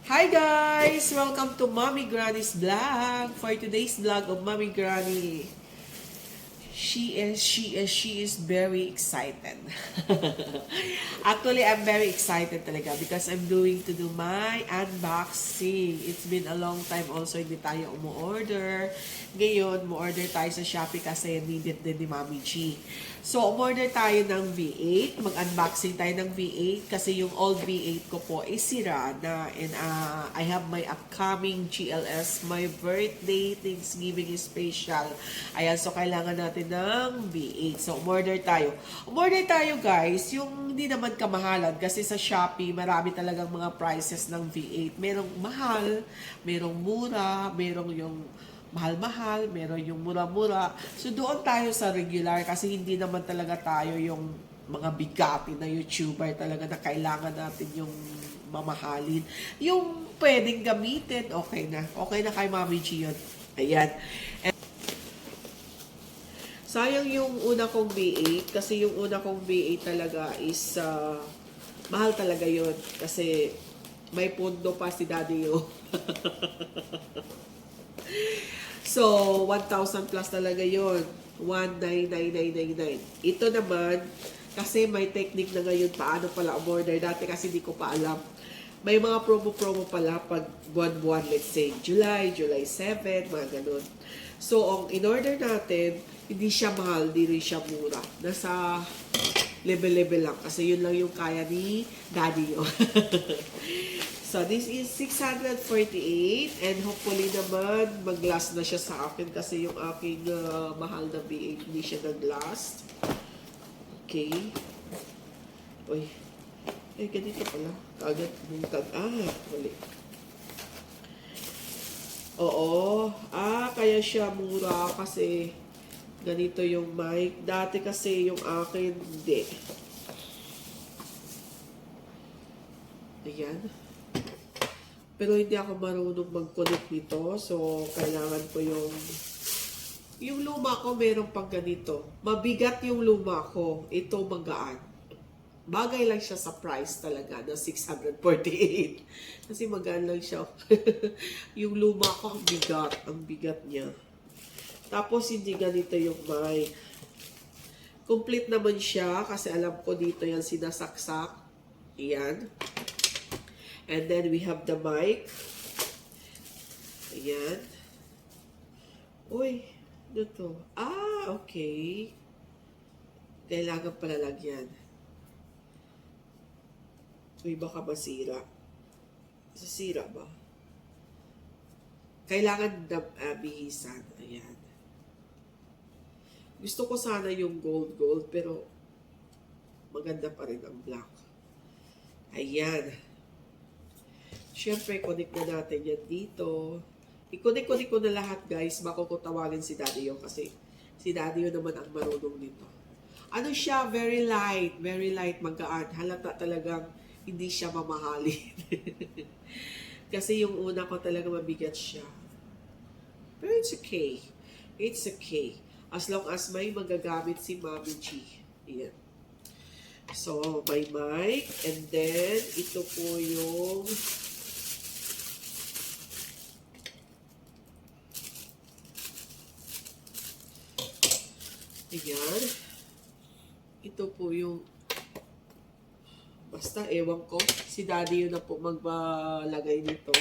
Hi guys! Welcome to Mommy Granny's vlog. For today's vlog of Mommy Granny, she is very excited. Actually, I'm very excited talaga because I'm going to do my unboxing. It's been a long time also hindi tayo umu-order. Ngayon, mu-order tayo sa Shopee kasi needed din ni Mami G. So, umorder tayo ng V8. Mag-unboxing tayo ng V8 kasi yung old V8 ko po is sira na. And I have my upcoming GLS, my birthday Thanksgiving special. Ayan, so kailangan natin ng V8. So, umorder tayo. Umorder tayo guys, yung hindi naman kamahalan kasi sa Shopee, marami talagang mga prices ng V8. Merong mahal, merong mura, merong yung mahal-mahal, meron yung mura-mura. So, doon tayo sa regular kasi hindi naman talaga tayo yung mga bigati na YouTuber talaga na kailangan natin yung mamahalin. Yung pwedeng gamitin, okay na. Okay na kay Mami G yun. Ayan. And, sayang yung una kong V8 kasi yung una kong V8 talaga is mahal talaga yun kasi may pondo pa si Daddy yo. So, 1,000 plus talaga yun. 199,999. Ito naman, kasi may technique na ngayon paano pala umorder. Dati kasi di ko pa alam. May mga promo-promo pala pag buwan-buwan, let's say, July 7, mga ganun. So, ang in-order natin, hindi siya mahal, hindi rin siya mura. Nasa level-level lang. Kasi yun lang yung kaya ni Daddy yun. So, this is 648 and hopefully naman mag-last na siya sa akin kasi yung aking mahal na V8 hindi siya nag-last. Okay. Uy. Eh, ganito pala. Agad bungtag. Mali. Oo. Kaya siya mura kasi ganito yung mic. Dati kasi yung akin, hindi. Ayan. Pero hindi ako marunong mag-connect nito. So, kailangan ko yung luma ko meron pang ganito. Mabigat yung luma ko. Ito magaan. Bagay lang siya sa price talaga na 648. Kasi magaan lang siya. Yung luma ko, ang bigat. Ang bigat niya. Tapos, hindi ganito yung mic. Complete naman siya kasi alam ko dito yan sinasaksak. Ayan. And then, we have the mic. Ayan. Uy, ano to? Okay. Kailangan pala lagyan. Uy, baka masira. Sasira ba? Kailangan bihisan. Ayan. Gusto ko sana yung gold, pero maganda pa rin ang black. Ayan. Siyempre, connect na natin yan dito. I-connect ko na lahat, guys. Bako ko tawagin si Daddy yo kasi si Daddy yo naman ang marunong nito. Ano siya? Very light, magaan. Halata talagang hindi siya mamahalin. Kasi yung una ko talaga mabigat siya. Pero it's okay. It's okay. As long as may magagamit si Mami G. Ayan. So, may mic. And then, ito po yung ayan. Ito po yung basta ewan ko. Si Daddy yun na po magbalagay nito.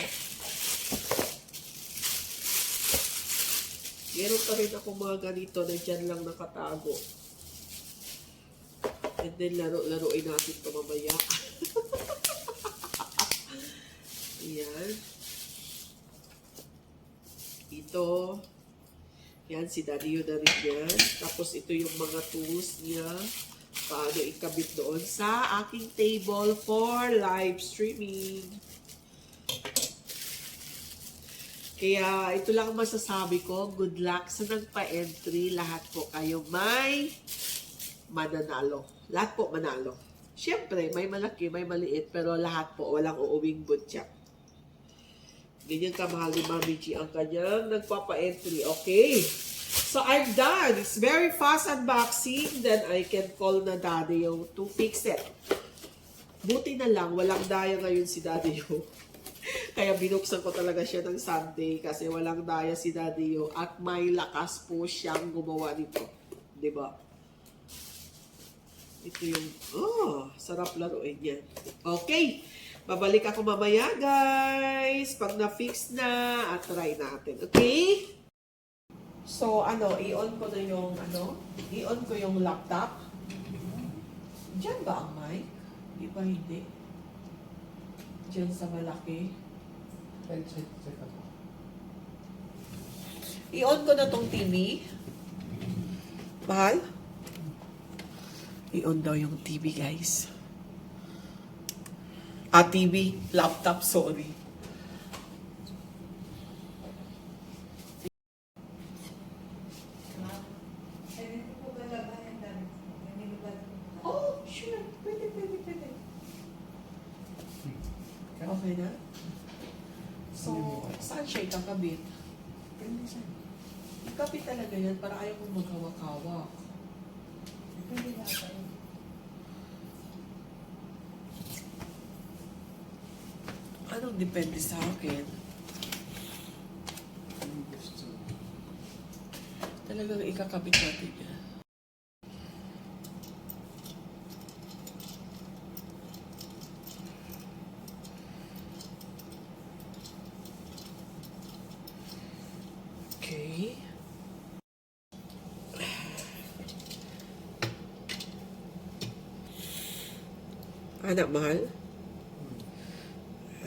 Meron pa rin ako mga ganito na dyan lang nakatago. And then laruin natin ito mamaya. Ayan. Ito. Yan, si Daddy yun na rin yan. Tapos ito yung mga tools niya. Paano ikabit doon sa aking table for live streaming. Kaya ito lang masasabi ko. Good luck sa nagpa-entry. Lahat po kayo may mananalo. Lahat po manalo. Siyempre, may malaki, may maliit. Pero lahat po walang uuwing butyak. Ganyan kamahal ni Mami G ang kanyang nagpapa-entry. Okay. So, I'm done. It's very fast unboxing. Then, I can call na Daddy yo to fix it. Buti na lang, walang daya ngayon si Daddy yo. Kaya binuksan ko talaga siya ng Sunday kasi walang daya si Daddy Yo at may lakas po siyang gumawa nito. 'Di ba? Ito yung, sarap laruin yan. Okay, babalik ako mamaya guys. Pag na-fix na, at try natin. Okay? So, i-on ko na yung, i-on ko yung laptop. Diyan ba ang mic? Di ba hindi? Diyan sa malaki. I-on ko na tong TV. Mahal? I-on daw yung TV, guys. TV. Laptop, sorry. Oh, sure. Pwede. Okay na? So, saan siya ikakabit? Ikabit talaga yan para ayaw mong maghawak-hawak. Anong depende sa akin? Talagang ikakabit natin yan. Okay. Anak, mahal?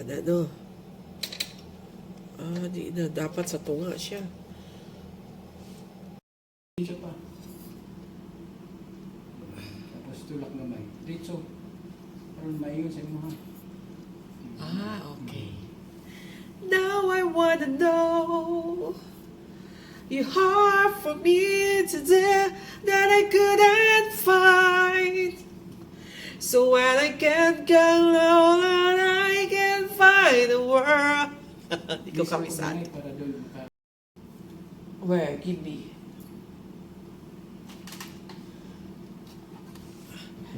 Ano? Di na. Dapat sa tunga siya. Dito pa. Tapos tulak na may. Dito. Parang maingin sa imuha. Okay. Now I wanna know your heart for me today that I couldn't find. So when I can't go alone, I can find the world. Di ko kamisan. Para doon maka... Where? Give me.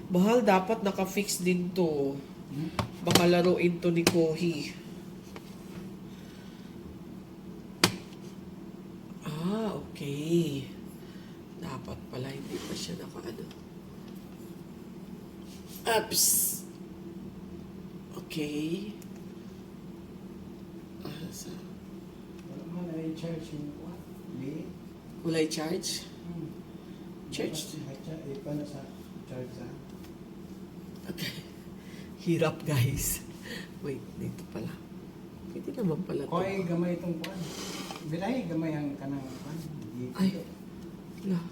Mahal, dapat naka-fix din to. Baka laruin to ni Kohi. Okay. Dapat pala hindi pa siya naka-ano. Ups. Okay. Wala man ay charge yung what? Liit. Will I charge? Charge? Paano sa charge sa? Okay. Hirap, guys. Wait, dito pala. Pwede naman pala to. Koy, gamay itong kuwan. Bilahi, gamay ang kanang kuwan. Ay. La.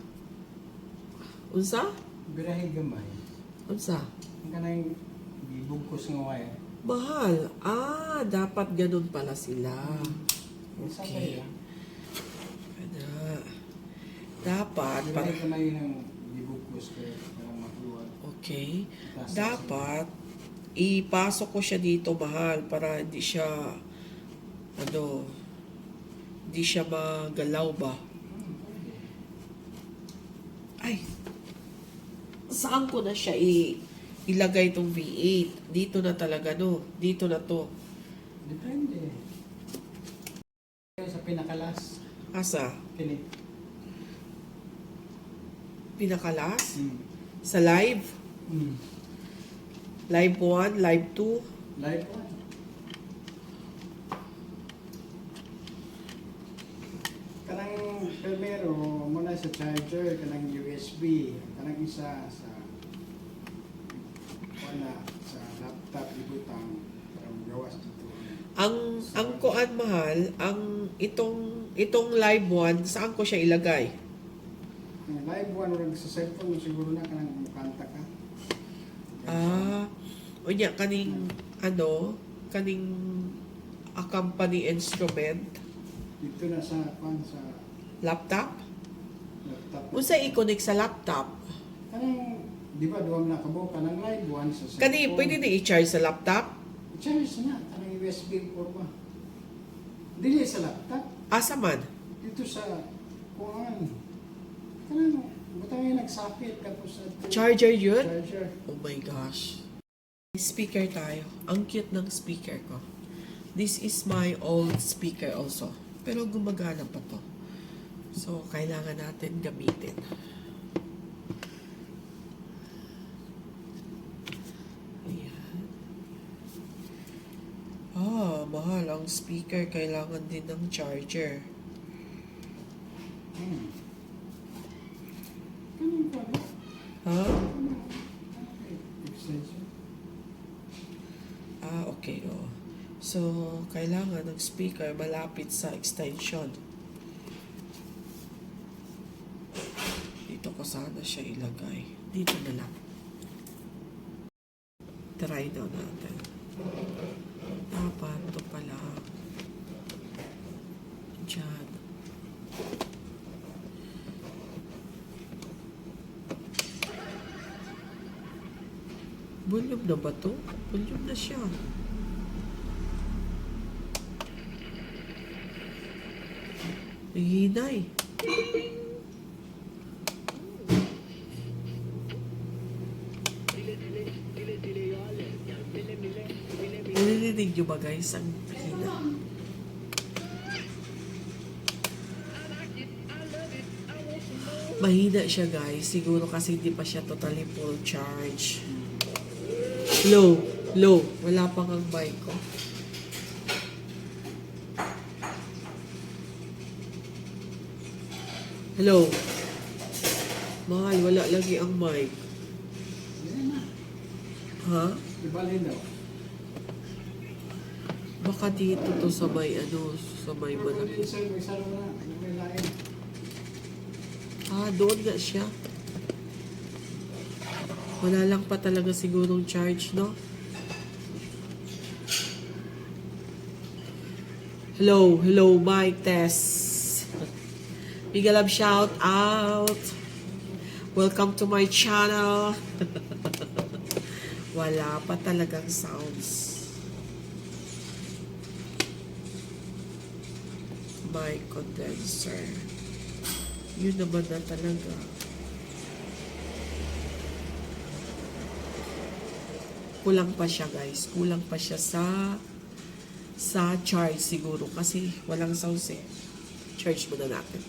Unsa? Bilahi, gamay. Unsa? Ang kanang bibugkos ng wire. Mahal. Dapat ganun pala sila. Okay. Ano? Dapat. Bilahi, gamay ng bibugkos kaya parang makuha. Okay. Dapat, ipasok ko siya dito, mahal, para hindi siya, hindi siya magalaw ba? Ay, saan ko na siya ilagay itong V8? Dito na talaga, no? Dito na to. Depende. Sa pinakalas. Asa? Kini. Pinakalas? Sa live? Live 1, live 2? Live 1. Kanang primero muna sa charger, kanang USB, kanang isa sa sa laptop ibutang para magawas dito. Ang kuan, mahal, itong live 1, saan ko siya ilagay? Ang live 1 ug sa cellphone siguro na kanang mukanta ka. Unya, kaning accompany instrument, Dito na sa laptop? laptop. Unsa i-connect sa laptop? Kanang di ba duwag na kabo kanang live 1 sa cellphone. Kani, pwede na i-charge sa laptop? Charge na kanang USB port ba. Dili sa laptop. Asa man? Dito sa kuan. Kanang butang nagsakit tapos sa Charger yun? charger. Oh my gosh. Speaker tayo. Ang cute ng speaker ko. This is my old speaker also. Pero gumagana pa to. So, kailangan natin gamitin. Ayan. Mahal ang speaker. Kailangan din ng charger. Ganun pa ba? Ha? Extension. Okay. So, kailangan ng speaker malapit sa extension. Dito ko sana siya ilagay. Dito na lang. Try daw natin. Dapat ito pala. Diyan. Volume na ba to? Volume na siya. Hinay. Narinig nyo ba guys ang hina? Mahina siya guys. Siguro kasi hindi pa siya totally full charge. Low. Wala pang ang mic ko. Hello. Mahal, wala lagi ang mic. Yan na. Ha? Ibalhin daw. Baka dito to sa may sa may malaki. May saro na. May lain. Doon nga siya. Wala lang pa talaga sigurong charge, no? Hello, mic test. Big love shout out. Welcome to my channel. Wala pa talagang sounds. Mic condenser. Yun naman na talaga. Kulang pa siya guys. Kulang pa siya sa charge siguro. Kasi walang sounds eh. Charge muna natin.